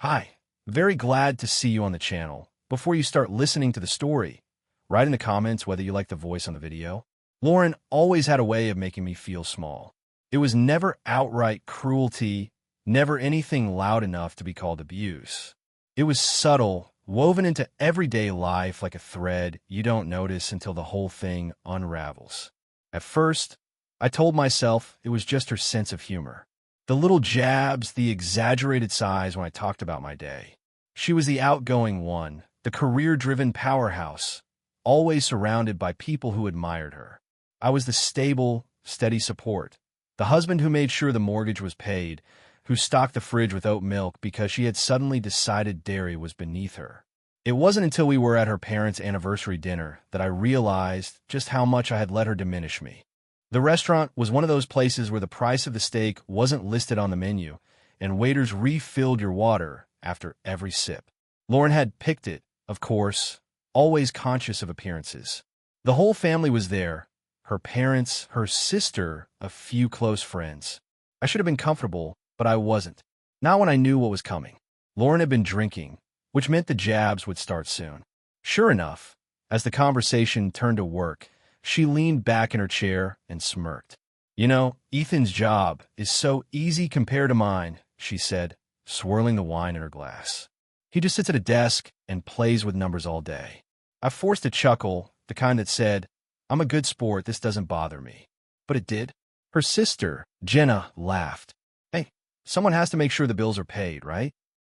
Hi, very glad to see you on the channel. Before you start listening to the story, write in the comments whether you like the voice on the video. Lauren always had a way of making me feel small. It was never outright cruelty, never anything loud enough to be called abuse. It was subtle, woven into everyday life like a thread you don't notice until the whole thing unravels. At first, I told myself it was just her sense of humor. The little jabs, the exaggerated sighs when I talked about my day. She was the outgoing one, the career-driven powerhouse, always surrounded by people who admired her. I was the stable, steady support, the husband who made sure the mortgage was paid, who stocked the fridge with oat milk because she had suddenly decided dairy was beneath her. It wasn't until we were at her parents' anniversary dinner that I realized just how much I had let her diminish me. The restaurant was one of those places where the price of the steak wasn't listed on the menu, and waiters refilled your water after every sip. Lauren had picked it, of course, always conscious of appearances. The whole family was there, her parents, her sister, a few close friends. I should have been comfortable, but I wasn't. Not when I knew what was coming. Lauren had been drinking, which meant the jabs would start soon. Sure enough, as the conversation turned to work, she leaned back in her chair and smirked. "You know, Ethan's job is so easy compared to mine," she said, swirling the wine in her glass. "He just sits at a desk and plays with numbers all day." I forced a chuckle, the kind that said, "I'm a good sport, this doesn't bother me." But it did. Her sister, Jenna, laughed. "Hey, someone has to make sure the bills are paid, right?"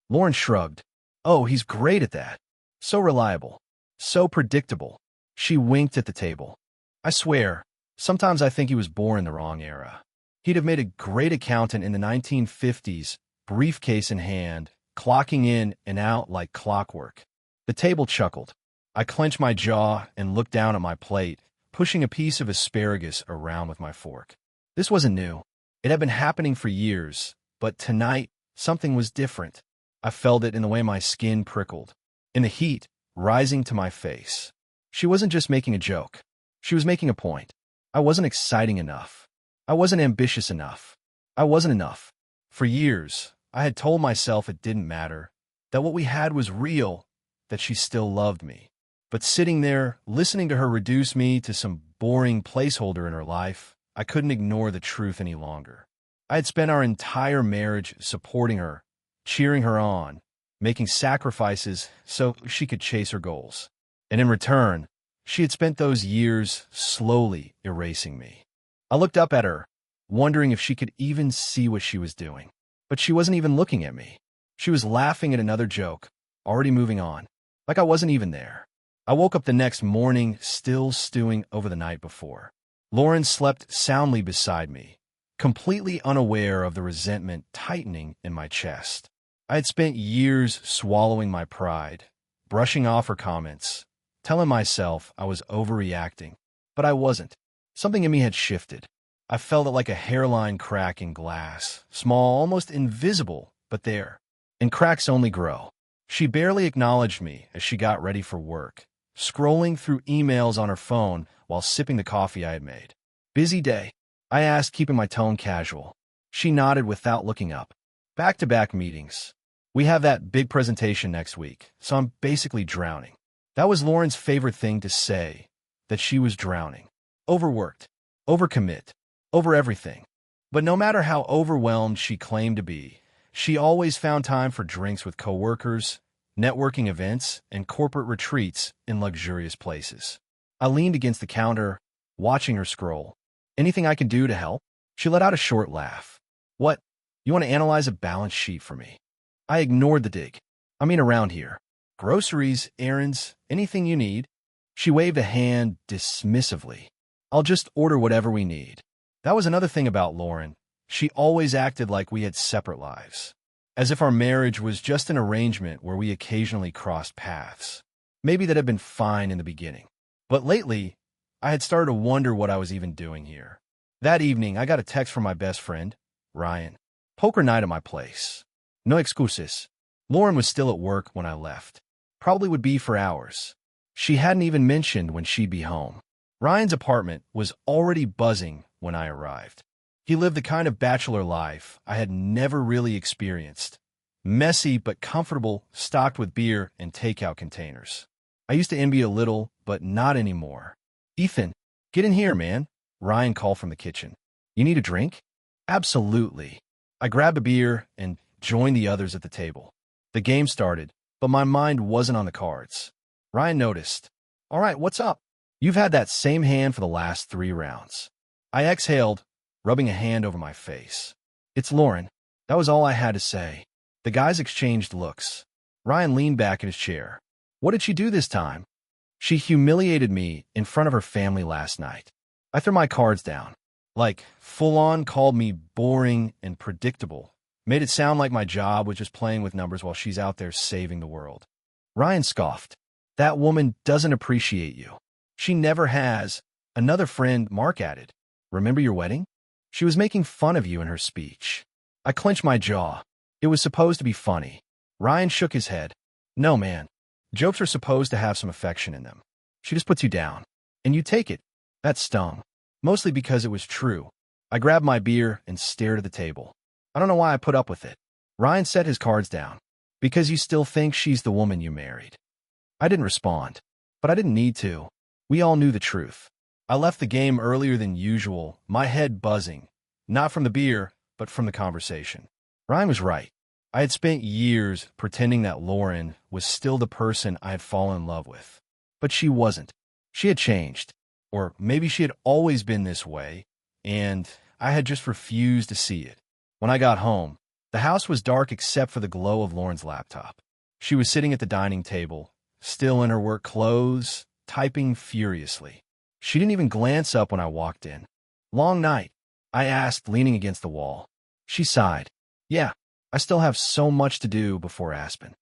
Lauren shrugged. "Oh, he's great at that. So reliable. So predictable." She winked at the table. "I swear, sometimes I think he was born in the wrong era. He'd have made a great accountant in the 1950s, briefcase in hand, clocking in and out like clockwork." The table chuckled. I clenched my jaw and looked down at my plate, pushing a piece of asparagus around with my fork. This wasn't new. It had been happening for years, but tonight, something was different. I felt it in the way my skin prickled, in the heat rising to my face. She wasn't just making a joke. She was making a point. I wasn't exciting enough. I wasn't ambitious enough. I wasn't enough. For years, I had told myself it didn't matter, that what we had was real, that she still loved me. But sitting there, listening to her reduce me to some boring placeholder in her life, I couldn't ignore the truth any longer. I had spent our entire marriage supporting her, cheering her on, making sacrifices so she could chase her goals. And in return, she had spent those years slowly erasing me. I looked up at her, wondering if she could even see what she was doing. But she wasn't even looking at me. She was laughing at another joke, already moving on, like I wasn't even there. I woke up the next morning, still stewing over the night before. Lauren slept soundly beside me, completely unaware of the resentment tightening in my chest. I had spent years swallowing my pride, brushing off her comments, telling myself I was overreacting, but I wasn't. Something in me had shifted. I felt it like a hairline crack in glass, small, almost invisible, but there. And cracks only grow. She barely acknowledged me as she got ready for work, scrolling through emails on her phone while sipping the coffee I had made. "Busy day?" I asked, keeping my tone casual. She nodded without looking up. "Back-to-back meetings. We have that big presentation next week, so I'm basically drowning." That was Lauren's favorite thing to say, that she was drowning. Overworked, overcommit, over everything. But no matter how overwhelmed she claimed to be, she always found time for drinks with coworkers, networking events, and corporate retreats in luxurious places. I leaned against the counter, watching her scroll. "Anything I can do to help?" She let out a short laugh. "What? You want to analyze a balance sheet for me?" I ignored the dig. "I mean around here. Groceries, errands, anything you need." She waved a hand dismissively. "I'll just order whatever we need." That was another thing about Lauren. She always acted like we had separate lives, as if our marriage was just an arrangement where we occasionally crossed paths. Maybe that had been fine in the beginning. But lately, I had started to wonder what I was even doing here. That evening, I got a text from my best friend, Ryan. "Poker night at my place. No excuses." Lauren was still at work when I left. Probably would be for hours. She hadn't even mentioned when she'd be home. Ryan's apartment was already buzzing when I arrived. He lived the kind of bachelor life I had never really experienced. Messy but comfortable, stocked with beer and takeout containers. I used to envy a little, but not anymore. Ethan, get in here, man. Ryan called from the kitchen. You need a drink? Absolutely. I grabbed a beer and joined the others at the table. The game started, but my mind wasn't on the cards. Ryan noticed. All right, what's up? You've had that same hand for the last 3 rounds. I exhaled, rubbing a hand over my face. It's Lauren. That was all I had to say. The guys exchanged looks. Ryan leaned back in his chair. What did she do this time? She humiliated me in front of her family last night. I threw my cards down. Like, full-on called me boring and predictable. Made it sound like my job was just playing with numbers while she's out there saving the world. Ryan scoffed. That woman doesn't appreciate you. She never has. Another friend, Mark, added. Remember your wedding? She was making fun of you in her speech. I clenched my jaw. It was supposed to be funny. Ryan shook his head. No, man. Jokes are supposed to have some affection in them. She just puts you down. And you take it. That stung. Mostly because it was true. I grabbed my beer and stared at the table. I don't know why I put up with it. Ryan set his cards down. Because you still think she's the woman you married. I didn't respond. But I didn't need to. We all knew the truth. I left the game earlier than usual, my head buzzing. Not from the beer, but from the conversation. Ryan was right. I had spent years pretending that Lauren was still the person I had fallen in love with. But she wasn't. She had changed. Or maybe she had always been this way, and I had just refused to see it. When I got home, the house was dark except for the glow of Lauren's laptop. She was sitting at the dining table, still in her work clothes, typing furiously. She didn't even glance up when I walked in. Long night, I asked, leaning against the wall. She sighed. Yeah, I still have so much to do before Aspen.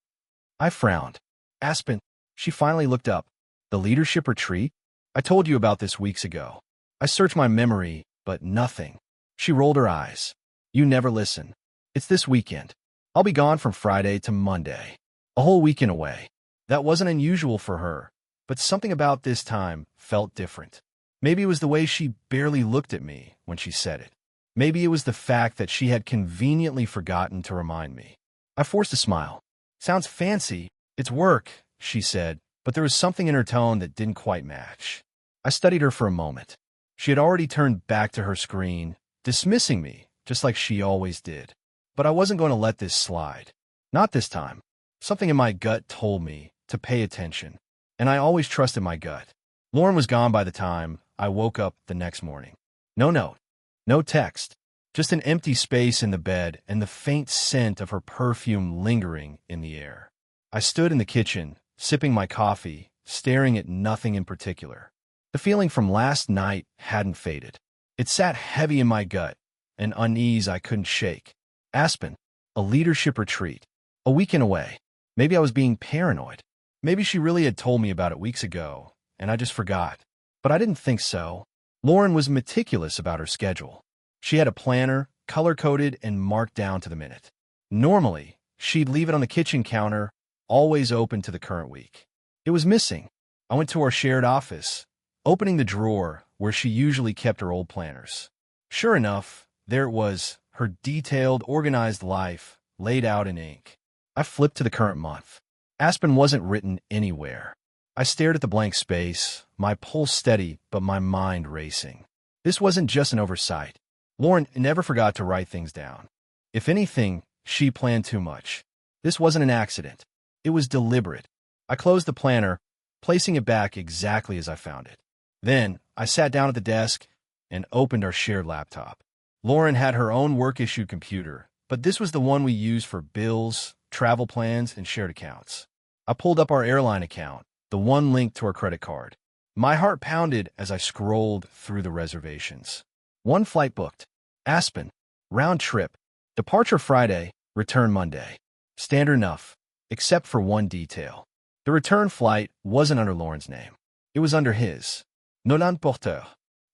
I frowned. Aspen, she finally looked up. The leadership retreat? I told you about this weeks ago. I searched my memory, but nothing. She rolled her eyes. You never listen. It's this weekend. I'll be gone from Friday to Monday. A whole weekend away. That wasn't unusual for her, but something about this time felt different. Maybe it was the way she barely looked at me when she said it. Maybe it was the fact that she had conveniently forgotten to remind me. I forced a smile. Sounds fancy. It's work, she said, but there was something in her tone that didn't quite match. I studied her for a moment. She had already turned back to her screen, dismissing me, just like she always did. But I wasn't going to let this slide. Not this time. Something in my gut told me to pay attention, and I always trusted my gut. Lauren was gone by the time I woke up the next morning. No note, no text, just an empty space in the bed and the faint scent of her perfume lingering in the air. I stood in the kitchen, sipping my coffee, staring at nothing in particular. The feeling from last night hadn't faded. It sat heavy in my gut, an unease I couldn't shake. Aspen, a leadership retreat, a weekend away. Maybe I was being paranoid. Maybe she really had told me about it weeks ago, and I just forgot. But I didn't think so. Lauren was meticulous about her schedule. She had a planner, color-coded and marked down to the minute. Normally, she'd leave it on the kitchen counter, always open to the current week. It was missing. I went to our shared office, opening the drawer where she usually kept her old planners. Sure enough, there it was, her detailed, organized life, laid out in ink. I flipped to the current month. Aspen wasn't written anywhere. I stared at the blank space, my pulse steady but my mind racing. This wasn't just an oversight. Lauren never forgot to write things down. If anything, she planned too much. This wasn't an accident. It was deliberate. I closed the planner, placing it back exactly as I found it. Then, I sat down at the desk and opened our shared laptop. Lauren had her own work-issued computer, but this was the one we used for bills, travel plans, and shared accounts. I pulled up our airline account, the one linked to our credit card. My heart pounded as I scrolled through the reservations. One flight booked. Aspen. Round trip. Departure Friday, return Monday. Standard enough, except for one detail. The return flight wasn't under Lauren's name. It was under his. Non porteur.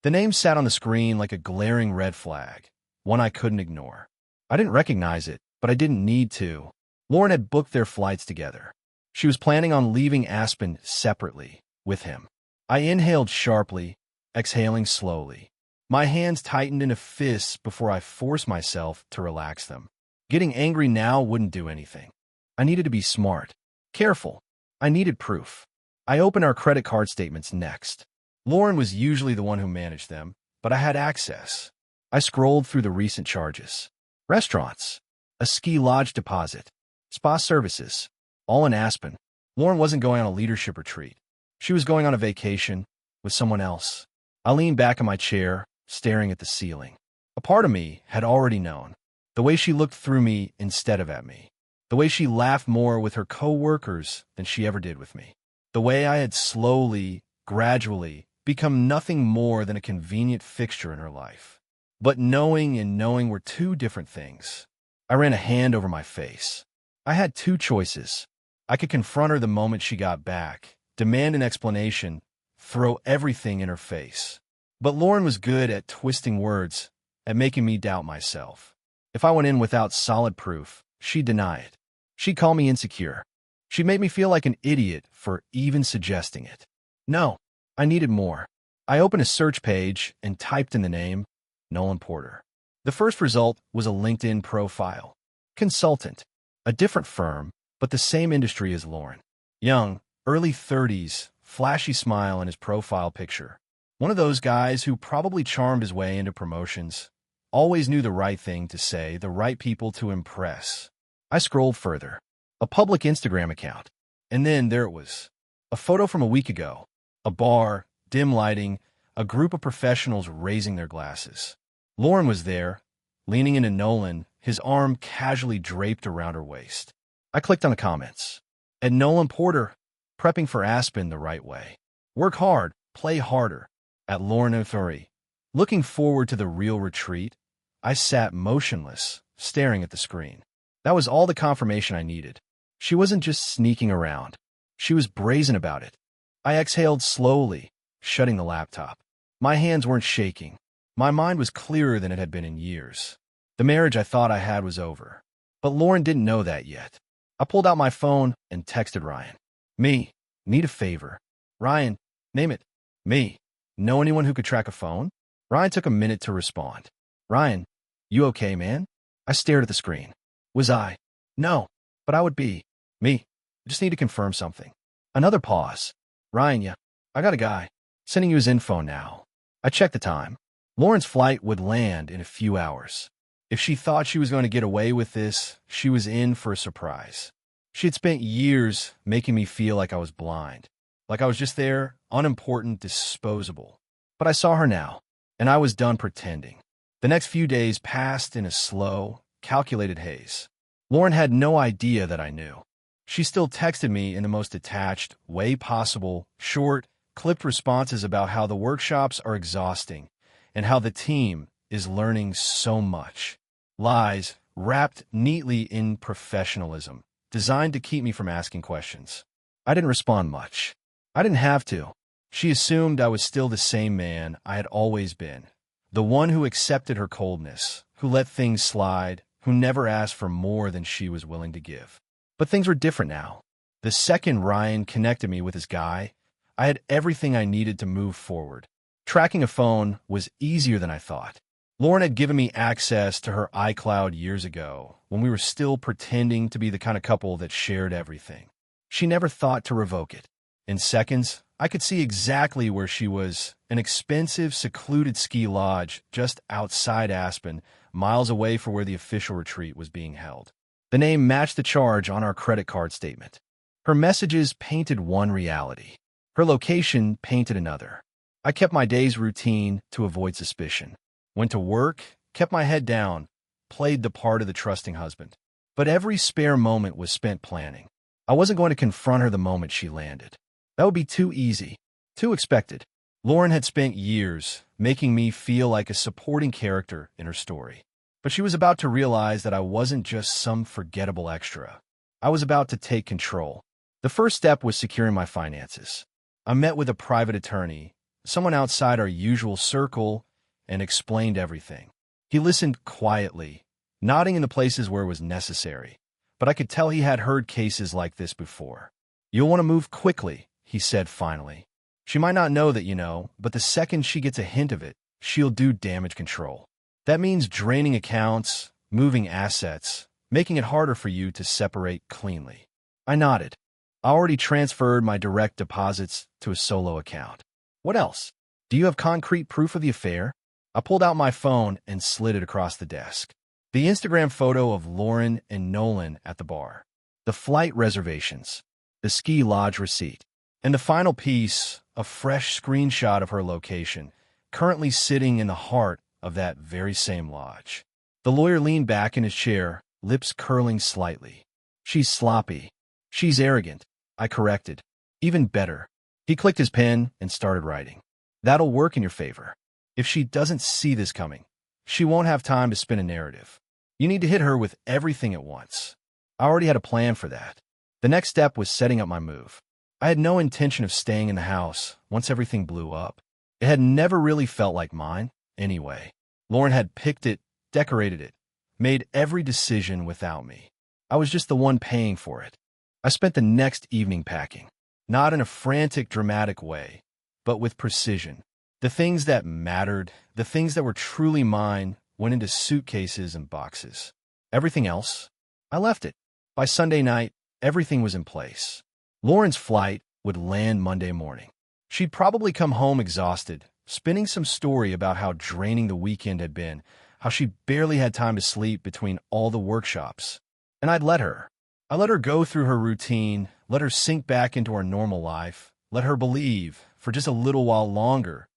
The name sat on the screen like a glaring red flag, one I couldn't ignore. I didn't recognize it, but I didn't need to. Lauren had booked their flights together. She was planning on leaving Aspen separately, with him. I inhaled sharply, exhaling slowly. My hands tightened into fists before I forced myself to relax them. Getting angry now wouldn't do anything. I needed to be smart, careful. I needed proof. I opened our credit card statements next. Lauren was usually the one who managed them, but I had access. I scrolled through the recent charges. Restaurants, a ski lodge deposit, spa services, all in Aspen. Lauren wasn't going on a leadership retreat. She was going on a vacation with someone else. I leaned back in my chair, staring at the ceiling. A part of me had already known. The way she looked through me instead of at me. The way she laughed more with her coworkers than she ever did with me. The way I had slowly, gradually, become nothing more than a convenient fixture in her life. But knowing and knowing were two different things. I ran a hand over my face. I had two choices. I could confront her the moment she got back, demand an explanation, throw everything in her face. But Lauren was good at twisting words, at making me doubt myself. If I went in without solid proof, she'd deny it. She'd call me insecure. She'd make me feel like an idiot for even suggesting it. No, I needed more. I opened a search page and typed in the name, Nolan Porter. The first result was a LinkedIn profile. Consultant. A different firm, but the same industry as Lauren. Young, early 30s, flashy smile in his profile picture. One of those guys who probably charmed his way into promotions. Always knew the right thing to say, the right people to impress. I scrolled further. A public Instagram account. And then there it was. A photo from a week ago. A bar, dim lighting, a group of professionals raising their glasses. Lauren was there, leaning into Nolan, his arm casually draped around her waist. I clicked on the comments. At Nolan Porter, prepping for Aspen the right way. Work hard, play harder. At Lauren O'Furry, looking forward to the real retreat. I sat motionless, staring at the screen. That was all the confirmation I needed. She wasn't just sneaking around. She was brazen about it. I exhaled slowly, shutting the laptop. My hands weren't shaking. My mind was clearer than it had been in years. The marriage I thought I had was over. But Lauren didn't know that yet. I pulled out my phone and texted Ryan. Me. Need a favor. Ryan. Name it. Me. Know anyone who could track a phone? Ryan took a minute to respond. Ryan. You okay, man? I stared at the screen. Was I? No. But I would be. Me. I just need to confirm something. Another pause. Ryan, yeah. I got a guy. Sending you his info now. I checked the time. Lauren's flight would land in a few hours. If she thought she was going to get away with this, she was in for a surprise. She had spent years making me feel like I was blind. Like I was just there, unimportant, disposable. But I saw her now, and I was done pretending. The next few days passed in a slow, calculated haze. Lauren had no idea that I knew. She still texted me in the most detached way possible, short, clipped responses about how the workshops are exhausting and how the team is learning so much. Lies wrapped neatly in professionalism, designed to keep me from asking questions. I didn't respond much. I didn't have to. She assumed I was still the same man I had always been. The one who accepted her coldness, who let things slide, who never asked for more than she was willing to give. But things were different now. The second Ryan connected me with his guy, I had everything I needed to move forward. Tracking a phone was easier than I thought. Lauren had given me access to her iCloud years ago, when we were still pretending to be the kind of couple that shared everything. She never thought to revoke it. In seconds, I could see exactly where she was, an expensive, secluded ski lodge just outside Aspen, miles away from where the official retreat was being held. The name matched the charge on our credit card statement. Her messages painted one reality. Her location painted another. I kept my day's routine to avoid suspicion. Went to work, kept my head down, played the part of the trusting husband. But every spare moment was spent planning. I wasn't going to confront her the moment she landed. That would be too easy, too expected. Lauren had spent years making me feel like a supporting character in her story. But she was about to realize that I wasn't just some forgettable extra. I was about to take control. The first step was securing my finances. I met with a private attorney, someone outside our usual circle, and explained everything. He listened quietly, nodding in the places where it was necessary. But I could tell he had heard cases like this before. You'll want to move quickly, he said finally. She might not know that you know, but the second she gets a hint of it, she'll do damage control. That means draining accounts, moving assets, making it harder for you to separate cleanly. I nodded. I already transferred my direct deposits to a solo account. What else? Do you have concrete proof of the affair? I pulled out my phone and slid it across the desk. The Instagram photo of Lauren and Nolan at the bar, the flight reservations, the ski lodge receipt, and the final piece, a fresh screenshot of her location, currently sitting in the heart of that very same lodge. The lawyer leaned back in his chair, lips curling slightly. She's sloppy. She's arrogant, I corrected. Even better. He clicked his pen and started writing. That'll work in your favor. If she doesn't see this coming, she won't have time to spin a narrative. You need to hit her with everything at once. I already had a plan for that. The next step was setting up my move. I had no intention of staying in the house once everything blew up. It had never really felt like mine, anyway. Lauren had picked it, decorated it, made every decision without me. I was just the one paying for it. I spent the next evening packing, not in a frantic, dramatic way, but with precision. The things that mattered, the things that were truly mine, went into suitcases and boxes. Everything else, I left it. By Sunday night, everything was in place. Lauren's flight would land Monday morning. She'd probably come home exhausted, spinning some story about how draining the weekend had been, how she barely had time to sleep between all the workshops. And I'd let her. I let her go through her routine, let her sink back into her normal life, let her believe, for just a little while longer,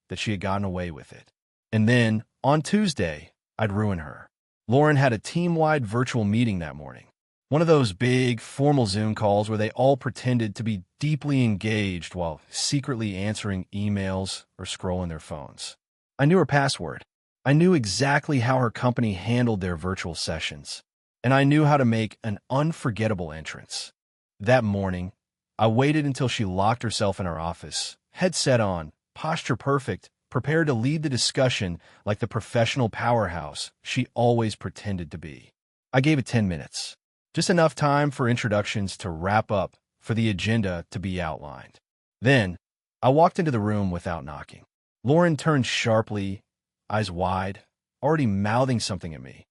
that she had gotten away with it. And then, on Tuesday, I'd ruin her. Lauren had a team-wide virtual meeting that morning. One of those big, formal Zoom calls where they all pretended to be deeply engaged while secretly answering emails or scrolling their phones. I knew her password. I knew exactly how her company handled their virtual sessions. And I knew how to make an unforgettable entrance. That morning, I waited until she locked herself in her office, headset on, posture perfect, prepared to lead the discussion like the professional powerhouse she always pretended to be. I gave it 10 minutes. Just enough time for introductions to wrap up, for the agenda to be outlined. Then, I walked into the room without knocking. Lauren turned sharply, eyes wide, already mouthing something at me.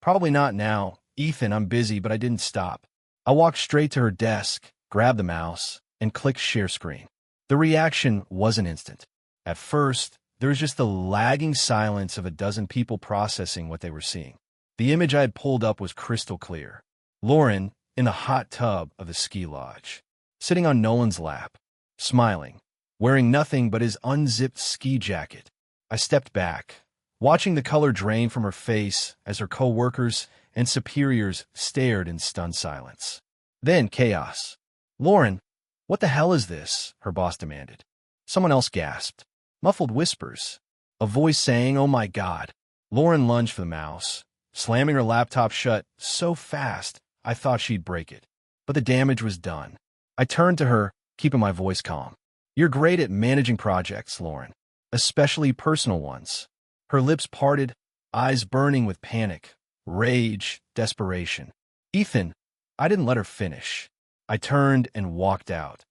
Probably not now. Ethan, I'm busy, but I didn't stop. I walked straight to her desk, grabbed the mouse, and clicked share screen. The reaction wasn't instant. At first, there was just the lagging silence of a dozen people processing what they were seeing. The image I had pulled up was crystal clear. Lauren, in the hot tub of the ski lodge, sitting on Nolan's lap, smiling, wearing nothing but his unzipped ski jacket. I stepped back, watching the color drain from her face as her co-workers and superiors stared in stunned silence. Then chaos. Lauren, what the hell is this? Her boss demanded. Someone else gasped. Muffled whispers. A voice saying, oh my God. Lauren lunged for the mouse, slamming her laptop shut so fast I thought she'd break it. But the damage was done. I turned to her, keeping my voice calm. You're great at managing projects, Lauren, especially personal ones. Her lips parted, eyes burning with panic, rage, desperation. Ethan, I didn't let her finish. I turned and walked out,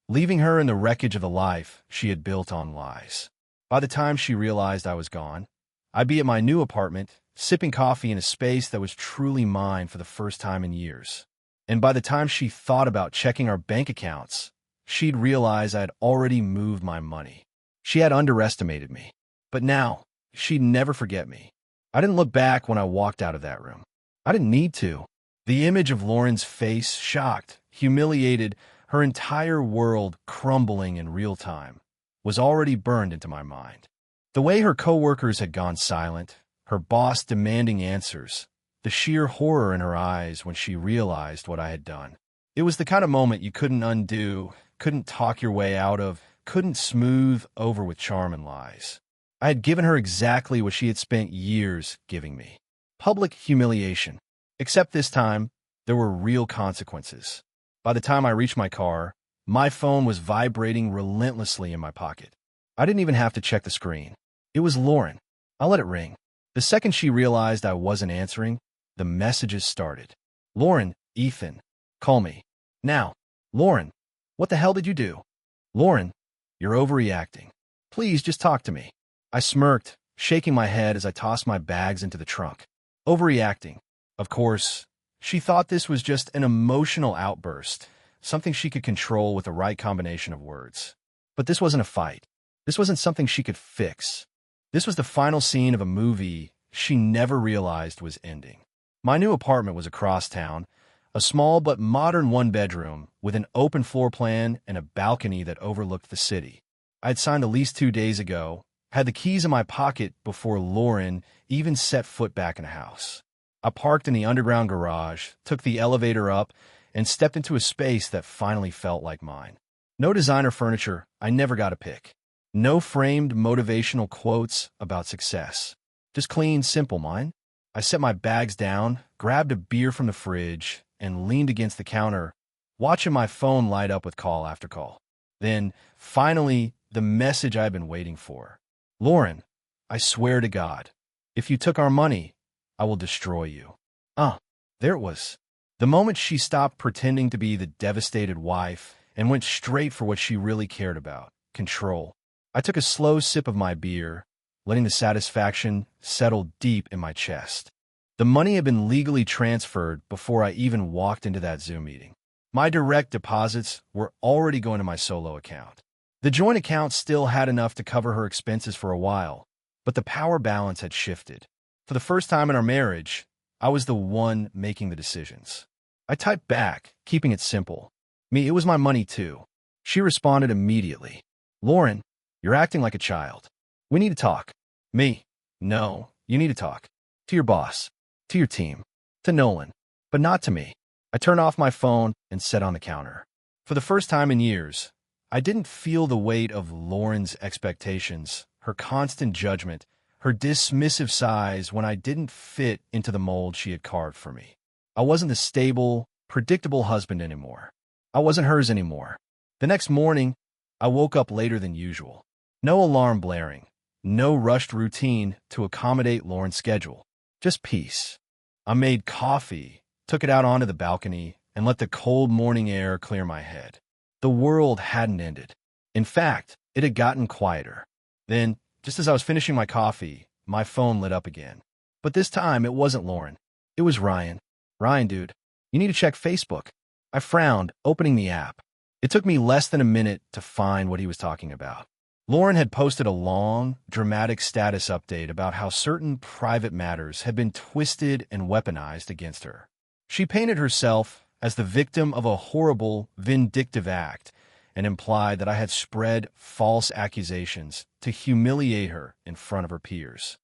leaving her in the wreckage of the life she had built on lies. By the time she realized I was gone, I'd be at my new apartment, sipping coffee in a space that was truly mine for the first time in years. And by the time she thought about checking our bank accounts, she'd realize I had already moved my money. She had underestimated me. But now, she'd never forget me. I didn't look back when I walked out of that room. I didn't need to. The image of Lauren's face, shocked, humiliated, her entire world crumbling in real time, was already burned into my mind. The way her coworkers had gone silent, her boss demanding answers, the sheer horror in her eyes when she realized what I had done. It was the kind of moment you couldn't undo, couldn't talk your way out of, couldn't smooth over with charm and lies. I had given her exactly what she had spent years giving me. Public humiliation. Except this time, there were real consequences. By the time I reached my car, my phone was vibrating relentlessly in my pocket. I didn't even have to check the screen. It was Lauren. I let it ring. The second she realized I wasn't answering, the messages started. Lauren, Ethan, call me. Now. Lauren, what the hell did you do? Lauren, you're overreacting. Please just talk to me. I smirked, shaking my head as I tossed my bags into the trunk. Overreacting. Of course, She thought this was just an emotional outburst, something she could control with the right combination of words. But this wasn't a fight. This wasn't something she could fix. This was the final scene of a movie she never realized was ending. My new apartment was across town, a small but modern one-bedroom with an open floor plan and a balcony that overlooked the city. I had signed a lease 2 days ago, had the keys in my pocket before Lauren even set foot back in the house. I parked in the underground garage, took the elevator up, and stepped into a space that finally felt like mine. No designer furniture, I never got a pick. No framed motivational quotes about success. Just clean, simple mine. I set my bags down, grabbed a beer from the fridge, and leaned against the counter, watching my phone light up with call after call. Then, finally, the message I've been waiting for. Lauren, I swear to God, if you took our money, I will destroy you. There it was. The moment she stopped pretending to be the devastated wife and went straight for what she really cared about, control. I took a slow sip of my beer, letting the satisfaction settle deep in my chest. The money had been legally transferred before I even walked into that Zoom meeting. My direct deposits were already going to my solo account. The joint account still had enough to cover her expenses for a while, but the power balance had shifted. For the first time in our marriage, I was the one making the decisions. I typed back, keeping it simple. It was my money too. She responded immediately. Lauren, you're acting like a child. We need to talk. No, you need to talk. To your boss. To your team. To Nolan. But not to me. I turned off my phone and sat on the counter. For the first time in years, I didn't feel the weight of Lauren's expectations, her constant judgment, her dismissive sighs when I didn't fit into the mold she had carved for me. I wasn't the stable, predictable husband anymore. I wasn't hers anymore. The next morning, I woke up later than usual. No alarm blaring. No rushed routine to accommodate Lauren's schedule. Just peace. I made coffee, took it out onto the balcony, and let the cold morning air clear my head. The world hadn't ended. In fact, it had gotten quieter. Then, just as I was finishing my coffee, my phone lit up again. But this time, it wasn't Lauren. It was Ryan. Ryan, dude, you need to check Facebook. I frowned, opening the app. It took me less than a minute to find what he was talking about. Lauren had posted a long, dramatic status update about how certain private matters had been twisted and weaponized against her. She painted herself as the victim of a horrible, vindictive act and implied that I had spread false accusations to humiliate her in front of her peers.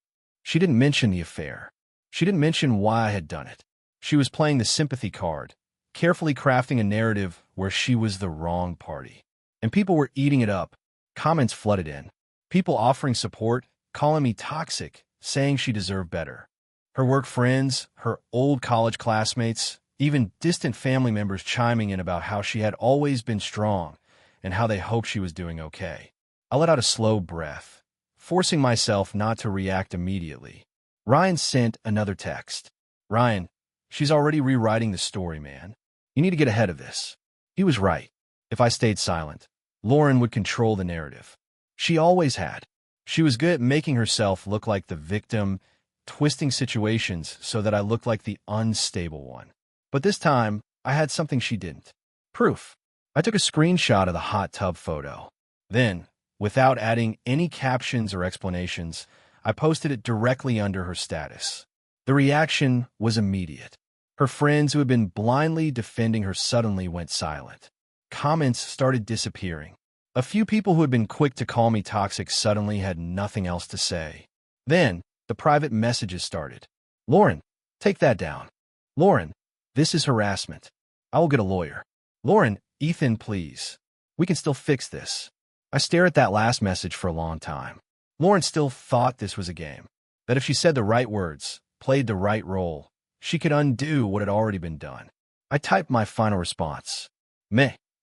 She didn't mention the affair. She didn't mention why I had done it. She was playing the sympathy card, carefully crafting a narrative where she was the wrong party. And people were eating it up. Comments flooded in. People offering support, calling me toxic, saying she deserved better. Her work friends, her old college classmates, even distant family members chiming in about how she had always been strong and how they hoped she was doing okay. I let out a slow breath, forcing myself not to react immediately. Ryan sent another text. Ryan, she's already rewriting the story, man. You need to get ahead of this. He was right. If I stayed silent, Lauren would control the narrative. She always had. She was good at making herself look like the victim, twisting situations so that I looked like the unstable one. But this time, I had something she didn't. Proof. I took a screenshot of the hot tub photo. Then, without adding any captions or explanations, I posted it directly under her status. The reaction was immediate. Her friends who had been blindly defending her suddenly went silent. Comments started disappearing. A few people who had been quick to call me toxic suddenly had nothing else to say. Then, the private messages started. Lauren, take that down. Lauren, this is harassment. I will get a lawyer. Lauren, Ethan, please. We can still fix this. I stared at that last message for a long time. Lauren still thought this was a game. That if she said the right words, played the right role, she could undo what had already been done. I typed my final response.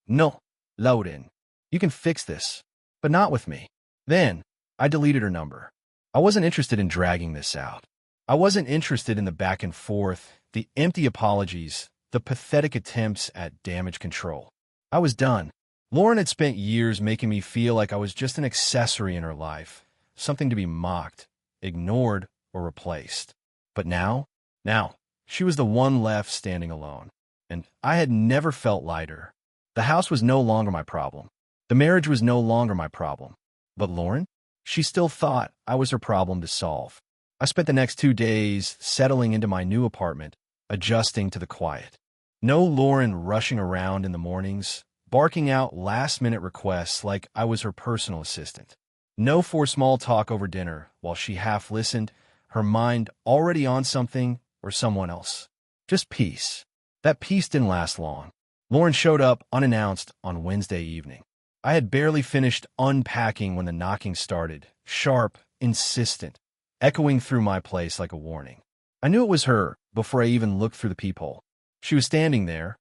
No, Lauren. You can fix this, but not with me. Then, I deleted her number. I wasn't interested in dragging this out. I wasn't interested in the back and forth, the empty apologies, the pathetic attempts at damage control. I was done. Lauren had spent years making me feel like I was just an accessory in her life, something to be mocked, ignored, or replaced. But now, She was the one left standing alone, and I had never felt lighter. The house was no longer my problem. The marriage was no longer my problem. But Lauren? She still thought I was her problem to solve. I spent the next 2 days settling into my new apartment, adjusting to the quiet. No Lauren rushing around in the mornings, barking out last-minute requests like I was her personal assistant. No for small talk over dinner while she half listened, her mind already on something or someone else. Just peace. That peace didn't last long. Lauren showed up unannounced on Wednesday evening. I had barely finished unpacking when the knocking started, sharp, insistent, echoing through my place like a warning. I knew it was her before I even looked through the peephole. She was standing there,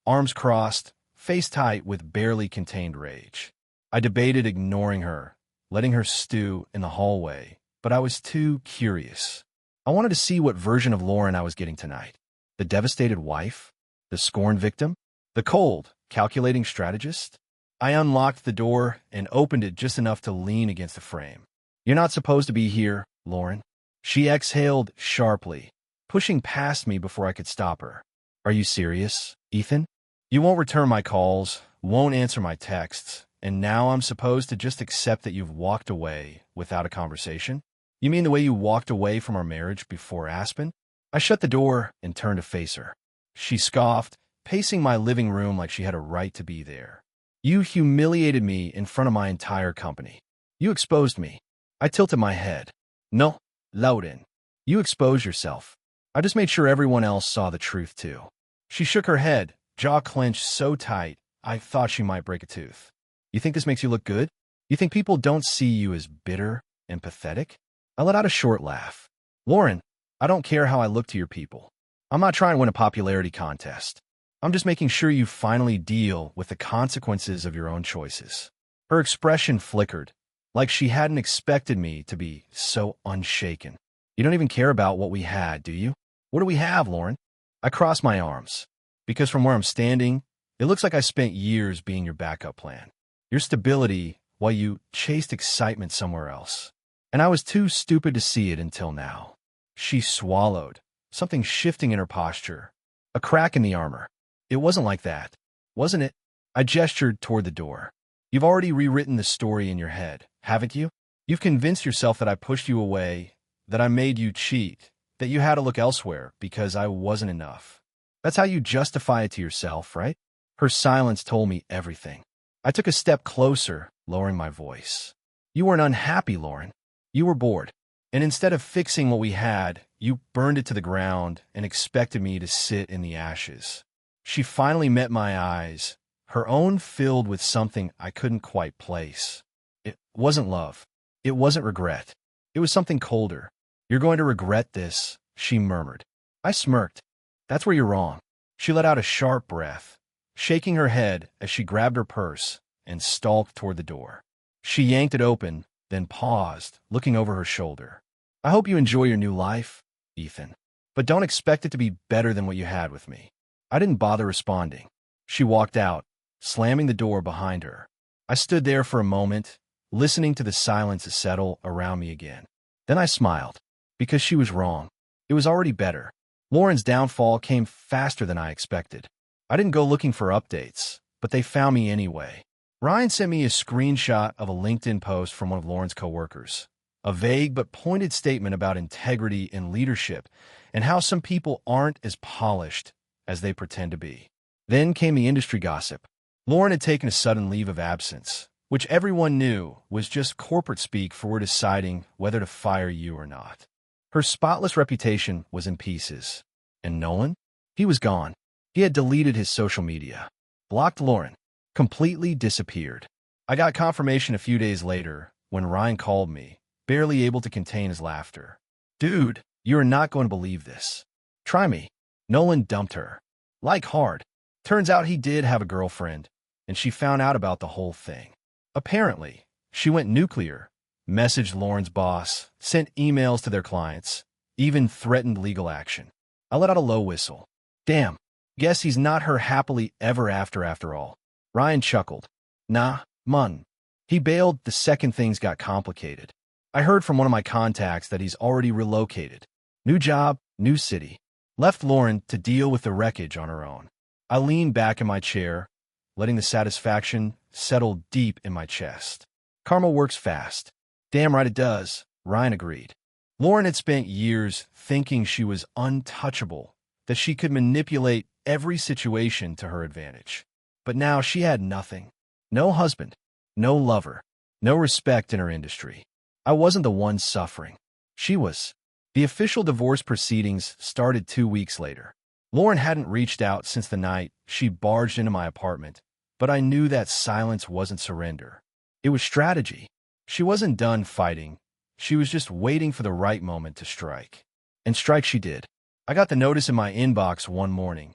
arms crossed, face tight with barely contained rage. I debated ignoring her, letting her stew in the hallway, but I was too curious. I wanted to see what version of Lauren I was getting tonight. The devastated wife? The scorn victim? The cold, calculating strategist? I unlocked the door and opened it just enough to lean against the frame. "You're not supposed to be here, Lauren." She exhaled sharply, pushing past me before I could stop her. "Are you serious, Ethan? You won't return my calls, won't answer my texts, and now I'm supposed to just accept that you've walked away without a conversation? You mean the way you walked away from our marriage before Aspen?" I shut the door and turned to face her. She scoffed, pacing my living room like she had a right to be there. "You humiliated me in front of my entire company. You exposed me." I tilted my head. "No, Loudon. You exposed yourself. I just made sure everyone else saw the truth, too." She shook her head, jaw clenched so tight I thought she might break a tooth. "You think this makes you look good? You think people don't see you as bitter and pathetic?" I let out a short laugh. "Lauren, I don't care how I look to your people. I'm not trying to win a popularity contest. I'm just making sure you finally deal with the consequences of your own choices." Her expression flickered, like she hadn't expected me to be so unshaken. "You don't even care about what we had, do you?" "What do we have, Lauren?" I crossed my arms, because from where I'm standing, it looks like I spent years being your backup plan. Your stability while you chased excitement somewhere else. And I was too stupid to see it until now. She swallowed, something shifting in her posture. A crack in the armor. "It wasn't like that, wasn't it?" I gestured toward the door. "You've already rewritten the story in your head, haven't you? You've convinced yourself that I pushed you away, that I made you cheat, that you had to look elsewhere because I wasn't enough. That's how you justify it to yourself, right?" Her silence told me everything. I took a step closer, lowering my voice. "You weren't unhappy, Lauren. You were bored. And instead of fixing what we had, you burned it to the ground and expected me to sit in the ashes." She finally met my eyes, her own filled with something I couldn't quite place. It wasn't love. It wasn't regret. It was something colder. "You're going to regret this," she murmured. I smirked. "That's where you're wrong." She let out a sharp breath, shaking her head as she grabbed her purse and stalked toward the door. She yanked it open, then paused, looking over her shoulder. "I hope you enjoy your new life, Ethan, but don't expect it to be better than what you had with me." I didn't bother responding. She walked out, slamming the door behind her. I stood there for a moment, listening to the silence settle around me again. Then I smiled, because she was wrong. It was already better. Lauren's downfall came faster than I expected. I didn't go looking for updates, but they found me anyway. Ryan sent me a screenshot of a LinkedIn post from one of Lauren's coworkers. A vague but pointed statement about integrity and leadership and how some people aren't as polished as they pretend to be. Then came the industry gossip. Lauren had taken a sudden leave of absence, which everyone knew was just corporate speak for deciding whether to fire you or not. Her spotless reputation was in pieces. And Nolan? He was gone. He had deleted his social media, blocked Lauren, completely disappeared. I got confirmation a few days later when Ryan called me, barely able to contain his laughter. "Dude, you are not going to believe this. Try me." Nolan dumped her. Like hard. Turns out he did have a girlfriend, and she found out about the whole thing. Apparently, she went nuclear, messaged Lauren's boss, sent emails to their clients, even threatened legal action. I let out a low whistle. Damn, guess he's not her happily ever after all. Ryan chuckled. Nah, mun. He bailed the second things got complicated. I heard from one of my contacts that he's already relocated. New job, new city. left Lauren to deal with the wreckage on her own. I leaned back in my chair, letting the satisfaction settle deep in my chest. Karma works fast. Damn right it does, Ryan agreed. Lauren had spent years thinking she was untouchable, that she could manipulate every situation to her advantage. But now she had nothing. No husband, no lover, no respect in her industry. I wasn't the one suffering. She was. The official divorce proceedings started 2 weeks later. Lauren hadn't reached out since the night she barged into my apartment, but I knew that silence wasn't surrender. It was strategy. She wasn't done fighting. She was just waiting for the right moment to strike. And strike she did. I got the notice in my inbox one morning.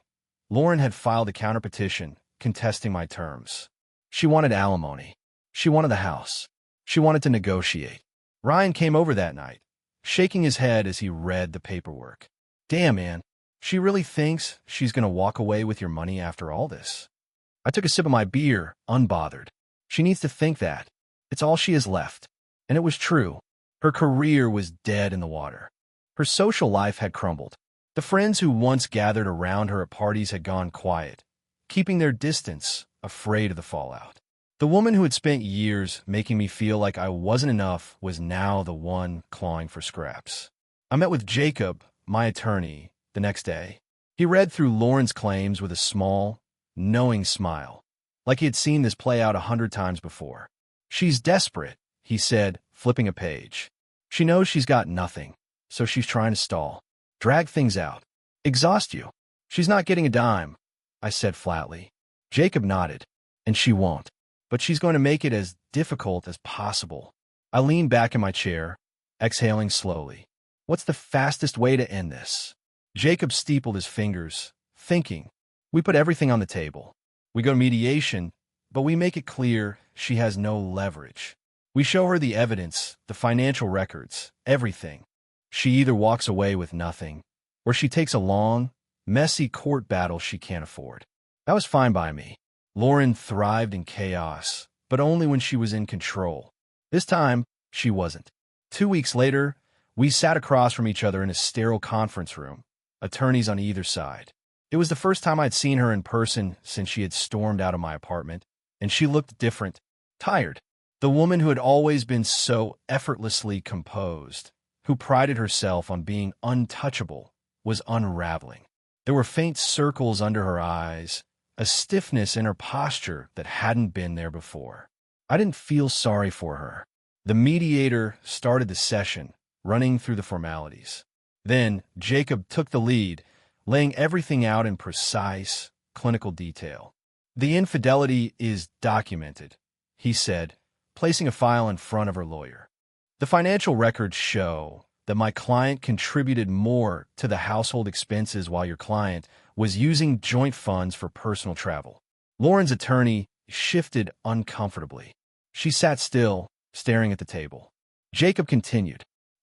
Lauren had filed a counterpetition contesting my terms. She wanted alimony. She wanted the house. She wanted to negotiate. Ryan came over that night, shaking his head as he read the paperwork. Damn, man. She really thinks she's going to walk away with your money after all this? I took a sip of my beer, unbothered. She needs to think that. It's all she has left. And it was true. Her career was dead in the water. Her social life had crumbled. The friends who once gathered around her at parties had gone quiet, keeping their distance, afraid of the fallout. The woman who had spent years making me feel like I wasn't enough was now the one clawing for scraps. I met with Jacob, my attorney, the next day. He read through Lauren's claims with a small, knowing smile, like he had seen this play out 100 times before. She's desperate, he said, flipping a page. She knows she's got nothing, so she's trying to stall, drag things out, exhaust you. She's not getting a dime, I said flatly. Jacob nodded, and she won't. But she's going to make it as difficult as possible. I leaned back in my chair, exhaling slowly. What's the fastest way to end this? Jacob steepled his fingers, thinking. We put everything on the table. We go to mediation, but we make it clear she has no leverage. We show her the evidence, the financial records, everything. She either walks away with nothing, or she takes a long, messy court battle she can't afford. That was fine by me. Lauren thrived in chaos, but only when she was in control. This time, she wasn't. 2 weeks later, we sat across from each other in a sterile conference room, attorneys on either side. It was the first time I'd seen her in person since she had stormed out of my apartment, and she looked different, tired. The woman who had always been so effortlessly composed, who prided herself on being untouchable, was unraveling. There were faint circles under her eyes, a stiffness in her posture that hadn't been there before. I didn't feel sorry for her. The mediator started the session, running through the formalities. Then Jacob took the lead, laying everything out in precise, clinical detail. The infidelity is documented, he said, placing a file in front of her lawyer. The financial records show that my client contributed more to the household expenses while your client was using joint funds for personal travel. Lauren's attorney shifted uncomfortably. She sat still, staring at the table. Jacob continued.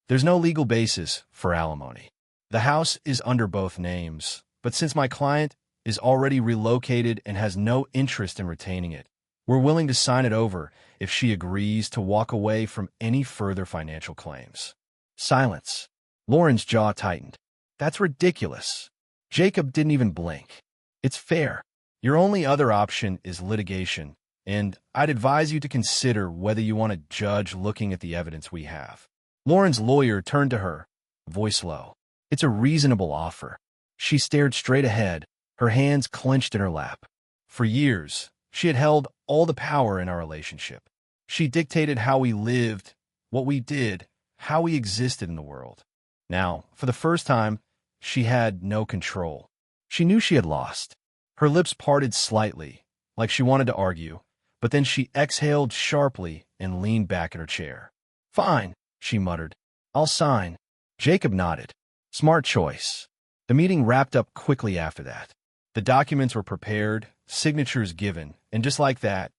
There's no legal basis for alimony. The house is under both names, but since my client is already relocated and has no interest in retaining it, we're willing to sign it over if she agrees to walk away from any further financial claims. Silence. Lauren's jaw tightened. That's ridiculous. Jacob didn't even blink. It's fair. Your only other option is litigation, and I'd advise you to consider whether you want a judge looking at the evidence we have. Lauren's lawyer turned to her, voice low. It's a reasonable offer. She stared straight ahead, her hands clenched in her lap. For years, she had held all the power in our relationship. She dictated how we lived, what we did, how we existed in the world. Now, for the first time, she had no control. She knew she had lost. Her lips parted slightly, like she wanted to argue, but then she exhaled sharply and leaned back in her chair. Fine, she muttered. I'll sign. Jacob nodded. Smart choice. The meeting wrapped up quickly after that. The documents were prepared, signatures given, and just like that,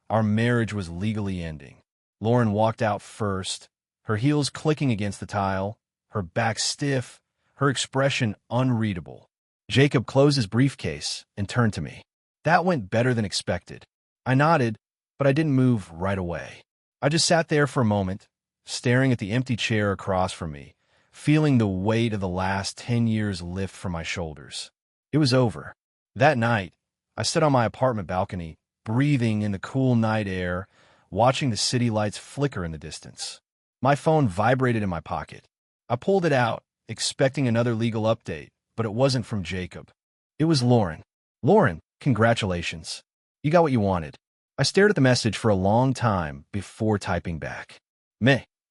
our marriage was legally ending. Lauren walked out first, her heels clicking against the tile, her back stiff, her expression unreadable. Jacob closed his briefcase and turned to me. That went better than expected. I nodded, but I didn't move right away. I just sat there for a moment, staring at the empty chair across from me, feeling the weight of the last 10 years lift from my shoulders. It was over. That night, I stood on my apartment balcony, breathing in the cool night air, watching the city lights flicker in the distance. My phone vibrated in my pocket. I pulled it out, expecting another legal update, but it wasn't from Jacob. It was Lauren. Lauren, congratulations. You got what you wanted. I stared at the message for a long time before typing back.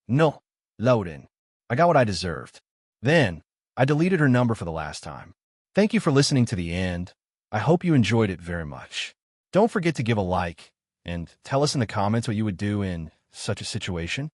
No, Lauren. I got what I deserved. Then, I deleted her number for the last time. Thank you for listening to the end. I hope you enjoyed it very much. Don't forget to give a like and tell us in the comments what you would do in such a situation.